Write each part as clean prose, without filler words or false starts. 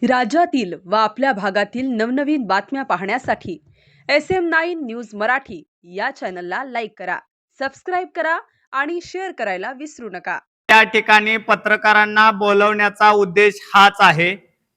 राज्यातील व आपल्या भागातील नवनवीन बातम्या पाहण्यासाठी SM9 न्यूज मराठी या चॅनलला लाईक करा, सबस्क्राईब करा आणि शेअर करायला विसरू नका। त्या ठिकाणी पत्रकारांना बोलवण्याचा उद्देश हाच आहे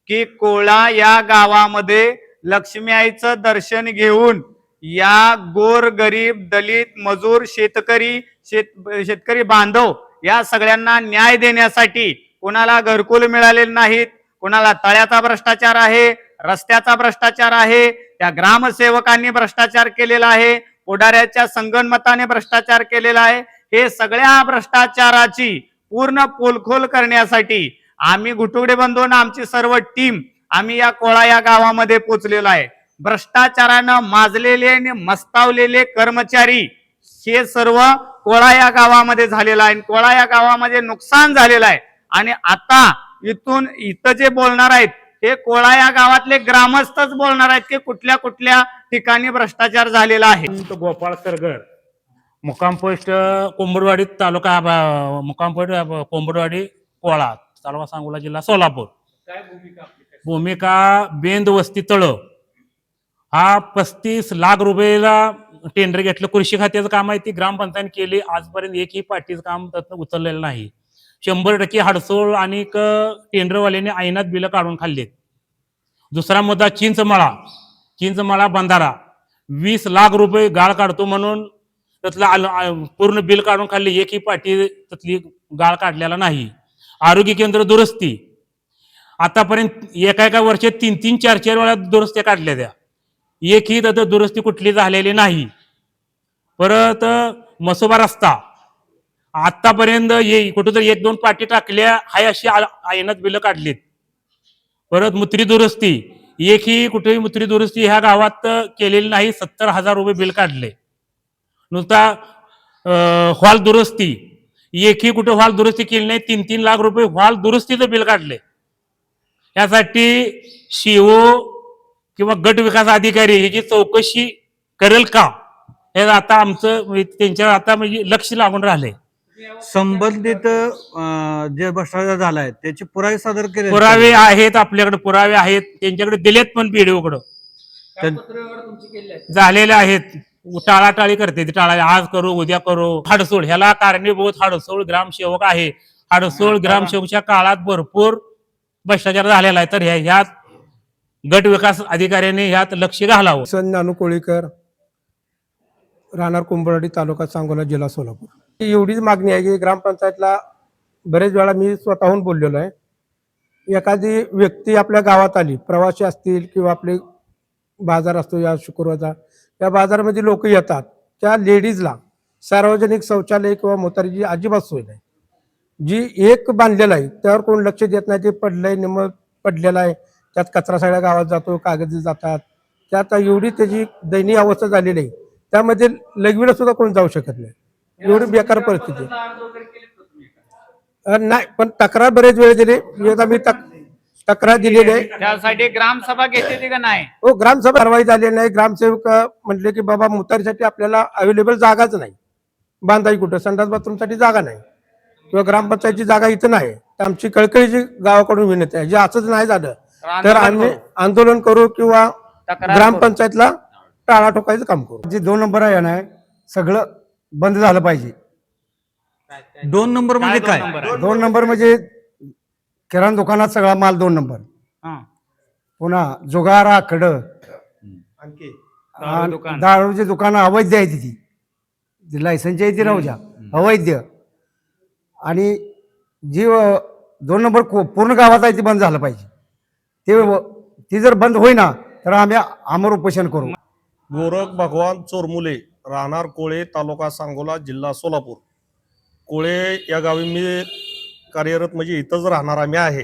की कोळा या गावामध्ये लक्ष्मी आईचं दर्शन घेऊन या गोर गरीब दलित मजूर शेतकरी बांधव या सगळ्यांना न्याय देण्यासाठी कोणाला घरकुल मिळालेले नाहीत, कोणाला तळ्याचा भ्रष्टाचार आहे, रस्त्याचा भ्रष्टाचार आहे, त्या ग्रामसेवकांनी भ्रष्टाचार केलेला आहे, पुढाऱ्याच्या संगनमताने भ्रष्टाचार केलेला आहे। हे सगळ्या भ्रष्टाचाराची पूर्ण पोलखोल करण्यासाठी आम्ही घुटुगडे बंधूंना आमची सर्व टीम आम्ही या कोळा या गावामध्ये पोहोचलेलो आहे। भ्रष्टाचारानं माजलेले आणि मस्तावलेले कर्मचारी हे सर्व कोळा या गावामध्ये झालेला आहे। कोळा या गावामध्ये नुकसान झालेलं आहे आणि आता इथं जे बोलणार आहेत हे कोळा या गावातले ग्रामस्थच बोलणार आहेत की कुठल्या कुठल्या ठिकाणी भ्रष्टाचार झालेला आहे। गोपाळ सरगर, मुक्काम पोस्ट कोंबडवाडी तालुका, मुक्काम पोस्ट कोंबडवाडी कोळा तालुका सांगोला जिल्हा सोलापूर। काय भूमिका बेंद वस्ती तळ हा 35 लाख रुपयाला टेंडर घेतलं, कृषी खात्याचं काम आहे, ती ग्रामपंचायत केली, आजपर्यंत एकही पार्टीचं काम त्यातनं उचललेलं नाही। 100% हडसोळ आणि टेंडरवाल्याने ऐनात बिलं काढून खाल्लेत। दुसरा मुद्दा चिंचमळा बंधारा 20 लाख रुपये गाळ काढतो म्हणून त्यातलं पूर्ण बिल काढून खाल्ले, एकही पार्टी त्यातली गाळ काढलेला नाही। आरोग्य केंद्र दुरुस्ती आतापर्यंत एका वर्षात 3-3, 4-4 वेळा दुरुस्त्या काढल्या, त्या एकही त्यात दुरुस्ती कुठली झालेली नाही। परत मसोबा रस्ता आतापर्यंत कुठेतरी 1-2 पार्टी टाकल्या हाय अशी ऐनात बिलं काढलीत। परत मूत्री दुरुस्ती एकही कुठेही मूत्री दुरुस्ती ह्या गावात केलेली नाही, 70,000 रुपये बिल काढले। नुसता हॉल दुरुस्ती एकही कुठे हॉल दुरुस्ती केली नाही, 3-3 लाख रुपये हॉल दुरुस्तीचं बिल काढले। यासाठी सीओ किंवा गट विकास अधिकारी ह्याची चौकशी करेल का, हे आता आमचं त्यांच्यावर आता म्हणजे लक्ष लागून राहिले। संबंधित जे भ्रष्टाचार झालाय त्याचे पुरावे सादर केले, पुरावे आहेत आपल्याकडे, पुरावे आहेत त्यांच्याकडे, दिलेत पण बीडीओकडे झालेले आहेत। टाळाटाळी करते, टाळा आज करू उद्या करू। हडसोळ ह्याला कारणीभूत हडसोळ ग्रामसेवक आहे। हडसोळ ग्रामसेवकच्या काळात भरपूर भ्रष्टाचार झालेला आहे, तर ह्यात गट विकास अधिकाऱ्यांनी ह्यात लक्ष घालावं। नानू कोळीकर, राहणार कोंबडवाडी तालुका सांगोला जिल्हा सोलापूर। एवढीच मागणी आहे की ग्रामपंचायतला बरेच वेळा मी स्वतःहून बोललेलो आहे, एखादी व्यक्ती आपल्या गावात आली, प्रवासी असतील किंवा आपले बाजार असतो या शुक्रवारचा, त्या बाजारामध्ये लोक येतात, त्या लेडीजला सार्वजनिक शौचालय किंवा मोतारीची अजिबात सोय नाही। जी एक बांधलेलं आहे त्यावर कोण लक्ष देत नाही, ते पडलंय निम पडलेलं आहे, त्यात कचरा सगळ्या गावात जातो, कागद जातात, त्यात एवढी त्याची दयनीय अवस्था झालेली आहे, त्यामध्ये लगविला सुद्धा कोण जाऊ शकत नाही, एवढी बेकार परिस्थिती नाही। पण तक्रार बरेच वेळ दिली, मी तक्रार दिलेली आहे। त्यासाठी ग्रामसभा घेतली का नाही? हो, ग्रामसभा कारवाई झालेली नाही। ग्रामसेवक म्हटले की बाबा मुतारीसाठी आपल्याला अवेलेबल जागाच नाही, बांधाई कुठं, संडास बाथरूमसाठी जागा नाही किंवा ग्रामपंचायतची जागा इथं नाही। आमची कळकळीची गावाकडून विनंती आहे, जे असंच नाही झालं तर आम्ही आंदोलन करू किंवा ग्रामपंचायतला टाळा ठोकायचं काम करू। जे 2 नंबर आहे ना सगळं बंद झालं पाहिजे। 2 नंबर म्हणजे काय? 2 नंबर म्हणजे किराणा दुकानात सगळा माल 2 नंबर, पुन्हा जुगारा खड, दारूची दुकानं अवैध आहे, ती लायसनची आहे ती राहू द्या, अवैध। आणि जी 2 नंबर पूर्ण गावात आहे ती बंद झालं पाहिजे। ती जर बंद होईना तर आम्ही आमर उपोषण करू। गोरख भगवान चोरमुले, राहणार कोळे, तालुका सांगोला, जिल्हा सोलापूर। कोळे या गावी मी कार्यरत, म्हणजे इथंच राहणार आम्ही आहे।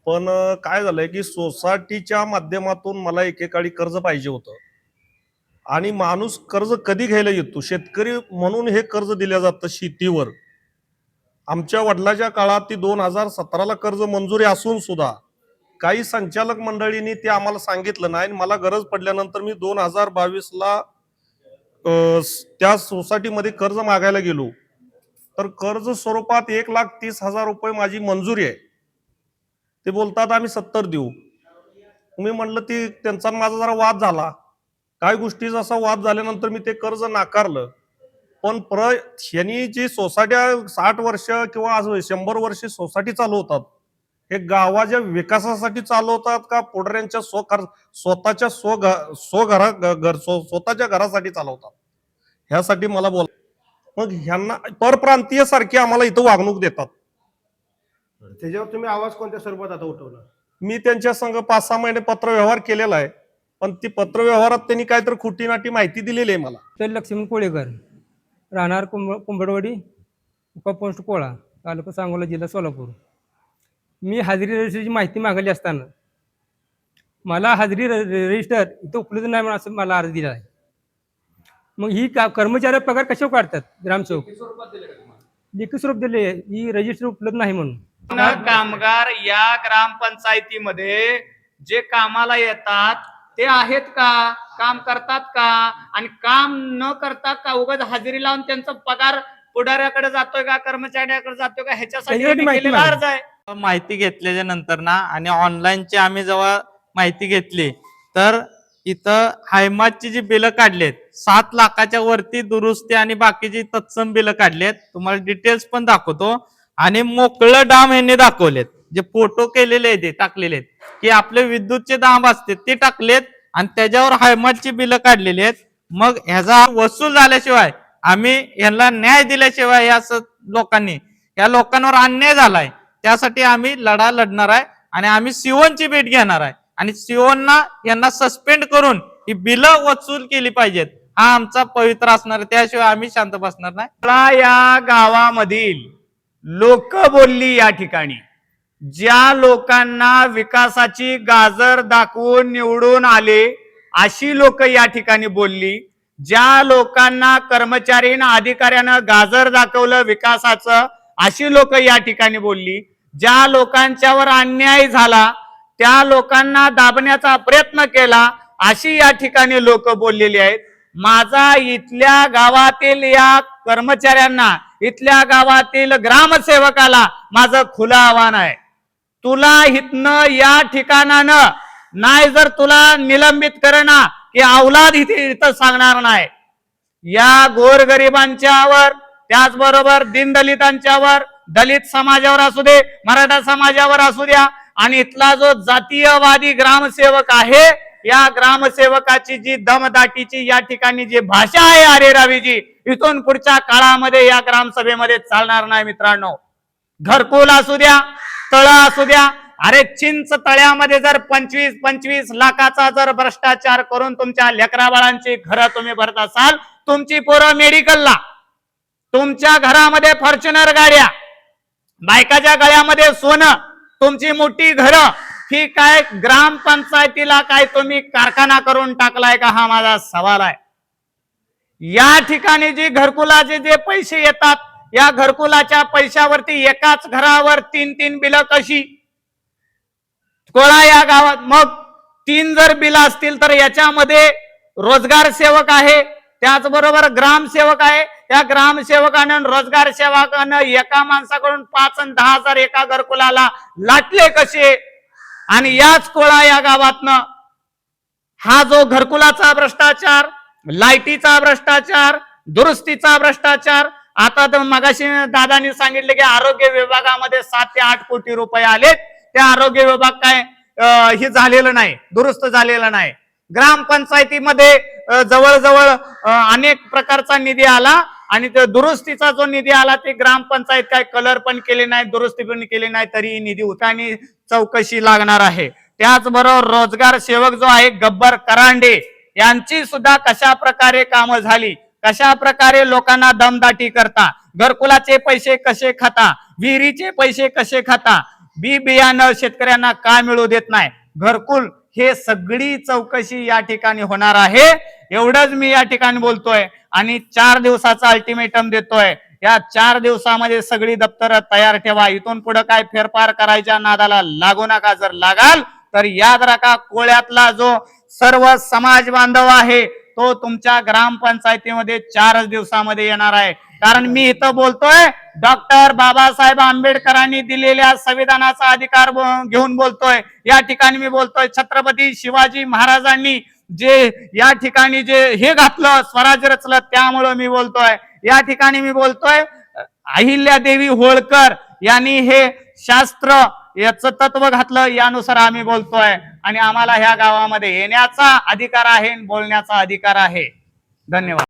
पण काय झालंय की सोसायटीच्या माध्यमातून मला एकेकाळी कर्ज पाहिजे होतं, आणि माणूस कर्ज कधी घ्यायला येतो, शेतकरी म्हणून हे कर्ज दिलं जातं शेतीवर। आमच्या वडिलाच्या काळात ती 2017ला कर्ज मंजुरी असून सुद्धा काही संचालक मंडळींनी ते आम्हाला सांगितलं नाही। मला गरज पडल्यानंतर मी 2022ला त्या सोसायटीमध्ये कर्ज मागायला गेलो, तर कर्ज स्वरूपात 1,30,000 रुपये माझी मंजुरी आहे। ते बोलतात आम्ही 70 देऊ, मी म्हणलं ती त्यांचा आणि माझा जरा वाद झाला. काही गोष्टीचा असा वाद झाल्यानंतर मी ते कर्ज नाकारलं. पण ह्यांनी जी सोसायट्या 60 वर्ष किंवा आज 100 वर्ष सोसायटी चालवतात, हे गावाच्या विकासासाठी चालवतात का पुढाऱ्यांच्या स्वतःच्या स्वतःच्या घरासाठी चालवतात, ह्यासाठी मला बोल. मग ह्यांना परप्रांतीय सारखी आम्हाला इथं वागणूक देतात. त्याच्यावर तुम्ही आवाज कोणत्या स्वरूपात आता उठवला? मी त्यांच्या संघ 5-6 महिने पत्रव्यवहार केलेला आहे, पण ती पत्रव्यवहारात त्यांनी काहीतरी खोटी-नाटी माहिती दिलेली आहे मला. तर लक्ष्मण कोळेकर, राहणार कुंभडवाडी, उपपोस्ट कोळा, तालुका सांगोला, जिल्हा सोलापूर. मी हाजरी रजिस्टरची माहिती मागवली असताना मला हाजरी रजिस्टर इथं उपलब्ध नाही म्हणून असं मला अर्ज दिला आहे. मग ही कर्मचारी पगार कशावर काढतात? ग्रामसेवक लेखी स्वरूप दिले, ही रजिस्टर उपलब्ध नाही म्हणून. कामगार या ग्रामपंचायतीमध्ये जे कामाला येतात ते आहेत का, काम करतात का, आणि काम न करता का उगाच हजेरी लावून त्यांचा पगार पुढाऱ्याकडे जातोय का कर्मचाऱ्याकडे जातोय का, ह्याच्यासाठी केलेला अर्ज आहे. माहिती घेतल्याच्या नंतर ना आणि ऑनलाईनची आम्ही जेव्हा माहिती घेतली तर इथं हायमाची जी बिलं काढलेत 7 लाखाच्या वरती दुरुस्ती आणि बाकीची तत्सम बिलं काढलेत. तुम्हाला डिटेल्स पण दाखवतो. आणि मोकळं डाम यांनी दाखवलेत, जे फोटो केलेले आहेत टाकलेले आहेत की आपले विद्युतचे दाब असते ते टाकलेत आणि त्याच्यावर हायमाची बिलं काढलेली आहेत. मग ह्याचा वसूल झाल्याशिवाय आम्ही यांना न्याय दिल्याशिवाय या लोकांनी या लोकांवर अन्याय झालाय, त्यासाठी आम्ही लढा लढणार आहे आणि आम्ही सिओनची भेट घेणार आहे आणि सिओनना यांना सस्पेंड करून ही बिलं वसूल केली पाहिजेत. हा आमचा पवित्र असणार आहे, त्याशिवाय आम्ही शांत बसणार नाही. या गावामधील लोक बोलली या ठिकाणी, ज्या लोकांना विकासाची गाजर दाखवून निवडून आले अशी लोक या ठिकाणी बोलली. ज्या लोकांना कर्मचारी अधिकाऱ्यानं गाजर दाखवलं विकासाचं अशी लोक या ठिकाणी बोलली. ज्या लोकांच्यावर अन्याय झाला त्या लोकांना दाबण्याचा प्रयत्न केला अशी या ठिकाणी लोक बोललेली आहेत. माझा इथल्या गावातील या कर्मचाऱ्यांना, इथल्या गावातील ग्रामसेवकाला माझं खुलं आव्हान आहे, तुला इथनं या ठिकाणानं नाही जर तुला निलंबित करणं की औलाद इथं सांगणार नाही. या गोरगरिबांच्यावर, त्याचबरोबर दीनदलितांच्यावर, दलित समाजावर असू दे, मराठा समाजावर असू द्या, आणि इथला जो जातीयवादी ग्रामसेवक आहे या ग्रामसेवकाची जी दमदाटीची या ठिकाणी जी भाषा आहे अरेरावीची, इथून पुढच्या काळामध्ये या ग्रामसभेमध्ये चालणार नाही मित्रांनो. घरकुल असू द्या, तळ असू द्या, अरे चिंच तळ्यामध्ये जर 25-25 लाखाचा जर भ्रष्टाचार करून तुमच्या लेकरा बाळांची घरं तुम्ही भरत असाल, तुमची पोरं मेडिकलला, तुमच्या घरामध्ये फॉर्च्युनर गाड्या, बायकाच्या गळ्यामध्ये सोनं, तुमची मोठी घरं, ही काय ग्रामपंचायतीला काय तुम्ही कारखाना करून टाकलाय का, हा माझा सवाल आहे. या ठिकाणी जी घरकुलाचे जे पैसे येतात, या घरकुलाच्या पैशावरती एकाच घरावर 3-3 बिलं कशी? कोळा या गावात मग 3 जर बिलं असतील तर याच्यामध्ये रोजगार सेवक आहे, त्याचबरोबर ग्रामसेवक आहे. त्या ग्रामसेवकानं रोजगार सेवकानं एका माणसाकडून 5 आणि 10 हजार एका घरकुलाला लाटले कसे? आणि याच कोळा या गावातनं हा जो घरकुलाचा भ्रष्टाचार, लाईटीचा भ्रष्टाचार, दुरुस्तीचा भ्रष्टाचार, आता तर मगाशी दादांनी सांगितले की आरोग्य विभागामध्ये 7 ते 8 कोटी रुपये आलेत. त्या आरोग्य विभाग काय हे झालेलं नाही, दुरुस्त झालेलं नाही. ग्रामपंचायतीमध्ये जवळजवळ अनेक प्रकारचा निधी आला आणि ते दुरुस्तीचा जो निधी आला ते ग्रामपंचायत काय कलर पण केले नाही, दुरुस्ती पण केली नाही, तरी निधी होता आणि चौकशी लागणार आहे. त्याचबरोबर रोजगार सेवक जो आहे गब्बर करांडे यांची सुद्धा कशा प्रकारे कामं झाली, कशा प्रकारे लोकांना दमदाटी करता, घरकुलाचे पैसे कसे खाता, विहिरीचे पैसे कसे खाता, बी बियाणं शेतकऱ्यांना का मिळू देत नाही, घरकुल, हे सगळी चौकशी या ठिकाणी होणार आहे. एवढंच मी या ठिकाणी बोलतोय आणि 4 दिवसाचा अल्टिमेटम देतोय. या 4 दिवसामध्ये सगळी दप्तर तयार ठेवा. इथून पुढे काय फेरफार करायच्या नादाला लागू नका. जर लागाल तर याद राखा, कोळ्यातला जो सर्व समाज बांधव आहे तो तुमच्या ग्रामपंचायतीमध्ये 4 दिवसामध्ये येणार आहे. कारण मी इथं बोलतोय डॉक्टर बाबासाहेब आंबेडकरांनी दिलेल्या संविधानाचा अधिकार घेऊन बोलतोय. या ठिकाणी मी बोलतोय छत्रपती शिवाजी महाराजांनी जे या ठिकाणी जे हे घातलं, स्वराज्य रचलं, त्यामुळं मी बोलतोय. या ठिकाणी मी बोलतोय अहिल्यादेवी होळकर यांनी हे शास्त्र याचं तत्व घातलं, यानुसार आम्ही बोलतोय. आणि आम्हाला ह्या गावामध्ये येण्याचा अधिकार आहे, बोलण्याचा अधिकार आहे. धन्यवाद.